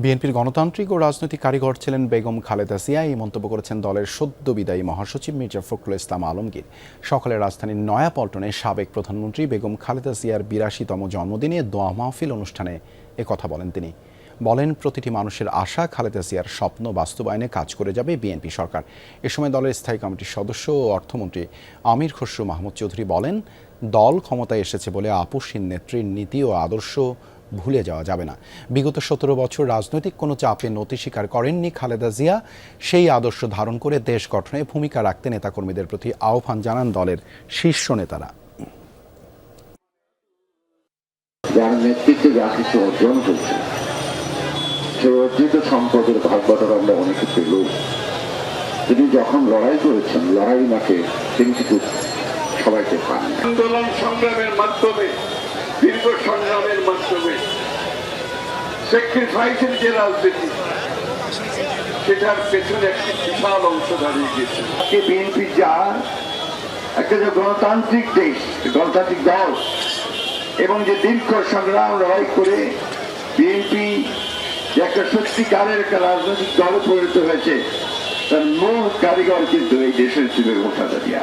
বিএনপির গণতান্ত্রিক ও রাজনৈতিক কারিগর ছিলেন বেগম খালেদা জিয়া, এই মন্তব্য করেছেন দলের সদ্য বিদায়ী মহাসচিব মির্জা ফখরুল ইসলাম আলমগীর। সকালে রাজধানীর নয়াপল্টনে সাবেক প্রধানমন্ত্রী বেগম খালেদা জিয়ার ৮২তম জন্মদিনে দোয়া মাহফিল অনুষ্ঠানে একথা বলেন তিনি। বলেন, প্রতিটি মানুষের আশা, খালেদা জিয়ার স্বপ্ন বাস্তবায়নে কাজ করে যাবে বিএনপি সরকার। এ সময় দলের স্থায়ী কমিটির সদস্য ও অর্থমন্ত্রী আমির খসরু মাহমুদ চৌধুরী বলেন, দল ক্ষমতায় এসেছে বলে আপসহীন নেত্রীর নীতি ও আদর্শ ভুলে যাওয়া যাবে না। বিগত ১৭ বছর রাজনৈতিক কোনো চাপে নতি স্বীকার করেননি খালেদা জিয়া। সেই আদর্শ ধারণ করে দেশ গঠনে ভূমিকা রাখতে নেতাকর্মীদের প্রতি আহ্বান জানান দলের শীর্ষ নেতারা। যার নেতৃত্বে যা কিছু অর্জন করছে, সেই অর্জিত সম্পদের ভাগ বটরা আমরা অনেকে পেল। তিনি যখন লড়াই করেছেন, লড়াই মাঠে তিনি কিন্তু সবাইকে পান। আন্দোলন সংগ্রামের মাধ্যমে, দীর্ঘ সংগ্রামের মাধ্যমে স্যাক্রিফাইসের যে রাজনীতি, সেটার পেছনে একটি বিশাল অংশ দাঁড়িয়ে গেছে। বিএনপি যা একটা যে গণতান্ত্রিক দেশ, গণতান্ত্রিক দল, এবং যে দীর্ঘ সংগ্রাম লড়াই করে বিএনপি যে একটা সত্যিকারের একটা রাজনৈতিক দলে পরিণত হয়েছে, তার মূল কারিগর কিন্তু এই দেশের ছিল বেগম খালেদা জিয়া।